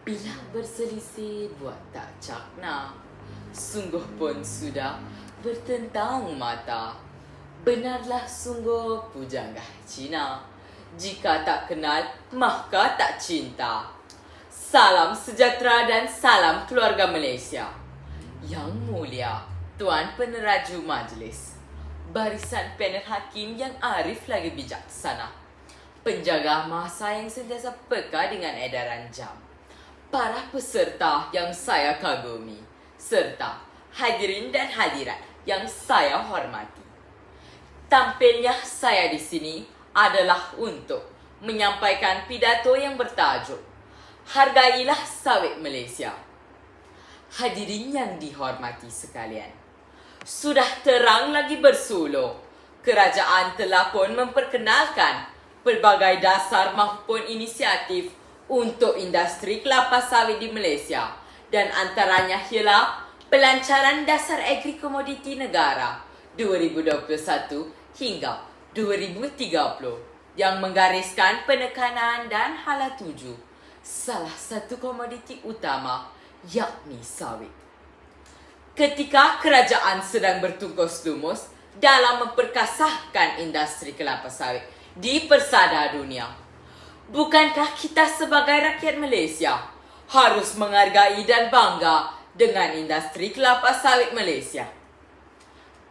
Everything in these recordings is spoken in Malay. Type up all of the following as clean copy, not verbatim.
Bila berselisih buat tak cakna, sungguh pun sudah bertentang mata. Benarlah sungguh pujanggah Cina, jika tak kenal maka tak cinta. Salam sejahtera dan salam keluarga Malaysia. Yang mulia Tuan Peneraju Majlis, barisan panel hakim yang arif lagi bijaksana, penjaga masa yang sentiasa peka dengan edaran jam, para peserta yang saya kagumi, serta hadirin dan hadirat yang saya hormati. Tampilnya saya di sini adalah untuk menyampaikan pidato yang bertajuk Hargailah Sawit Malaysia. Hadirin yang dihormati sekalian, sudah terang lagi bersulur, kerajaan telah pun memperkenalkan pelbagai dasar maupun inisiatif untuk industri kelapa sawit di Malaysia, dan antaranya ialah Pelancaran Dasar Agri Komoditi Negara 2021 hingga 2030 yang menggariskan penekanan dan hala tuju salah satu komoditi utama, yakni sawit. Ketika kerajaan sedang bertungkus lumus dalam memperkasahkan industri kelapa sawit di persada dunia, bukankah kita sebagai rakyat Malaysia harus menghargai dan bangga dengan industri kelapa sawit Malaysia?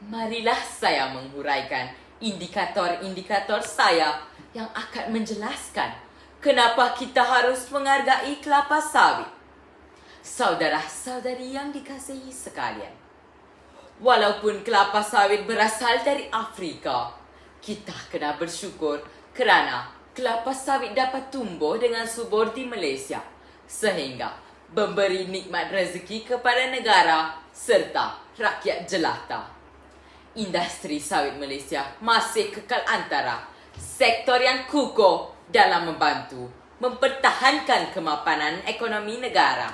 Marilah saya menghuraikan indikator-indikator saya yang akan menjelaskan kenapa kita harus menghargai kelapa sawit. Saudara-saudari yang dikasihi sekalian, walaupun kelapa sawit berasal dari Afrika, kita kena bersyukur kerana kelapa sawit dapat tumbuh dengan subur di Malaysia, sehingga memberi nikmat rezeki kepada negara serta rakyat jelata. Industri sawit Malaysia masih kekal antara sektor yang kukuh dalam membantu mempertahankan kemapanan ekonomi negara.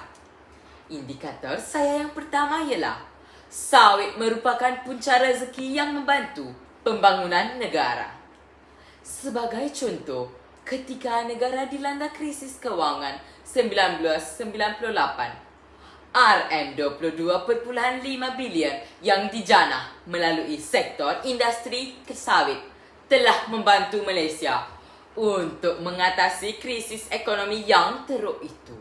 Indikator saya yang pertama ialah sawit merupakan punca rezeki yang membantu pembangunan negara. Sebagai contoh, ketika negara dilanda krisis kewangan 1998, RM22.5 bilion yang dijana melalui sektor industri sawit telah membantu Malaysia untuk mengatasi krisis ekonomi yang teruk itu.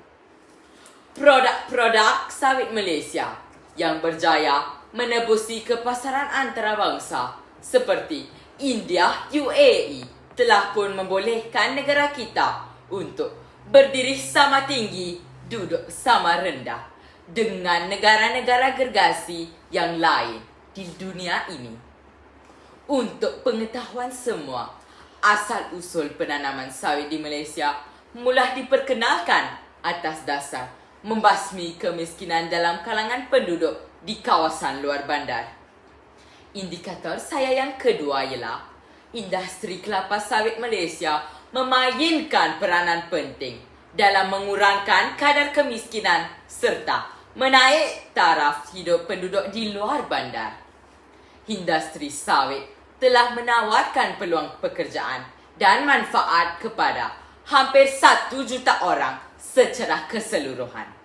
Produk-produk sawit Malaysia yang berjaya menebusi ke pasaran antarabangsa seperti India, UAE telah pun membolehkan negara kita untuk berdiri sama tinggi, duduk sama rendah dengan negara-negara gergasi yang lain di dunia ini. Untuk pengetahuan semua, asal-usul penanaman sawit di Malaysia mula diperkenalkan atas dasar membasmi kemiskinan dalam kalangan penduduk di kawasan luar bandar. Indikator saya yang kedua ialah industri kelapa sawit Malaysia memainkan peranan penting dalam mengurangkan kadar kemiskinan serta menaik taraf hidup penduduk di luar bandar. Industri sawit telah menawarkan peluang pekerjaan dan manfaat kepada hampir 1 juta orang secara keseluruhan.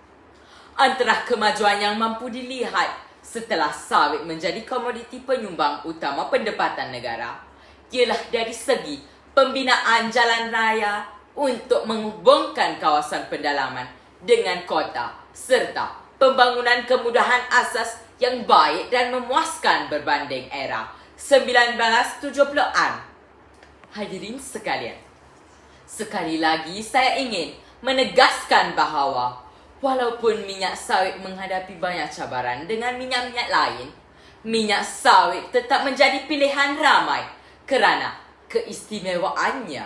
Antara kemajuan yang mampu dilihat setelah sawit menjadi komoditi penyumbang utama pendapatan negara ialah dari segi pembinaan jalan raya untuk menghubungkan kawasan pedalaman dengan kota serta pembangunan kemudahan asas yang baik dan memuaskan berbanding era 1970-an. Hadirin sekalian, sekali lagi saya ingin menegaskan bahawa walaupun minyak sawit menghadapi banyak cabaran dengan minyak-minyak lain, minyak sawit tetap menjadi pilihan ramai kerana keistimewaannya.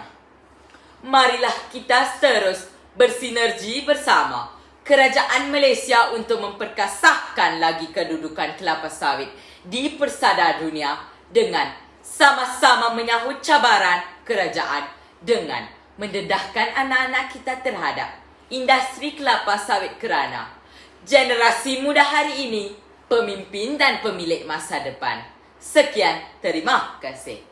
Marilah kita terus bersinergi bersama kerajaan Malaysia untuk memperkasahkan lagi kedudukan kelapa sawit di persada dunia dengan sama-sama menyahut cabaran kerajaan dengan mendedahkan anak-anak kita terhadap industri kelapa sawit kerana generasi muda hari ini pemimpin dan pemilik masa depan. Sekian, terima kasih.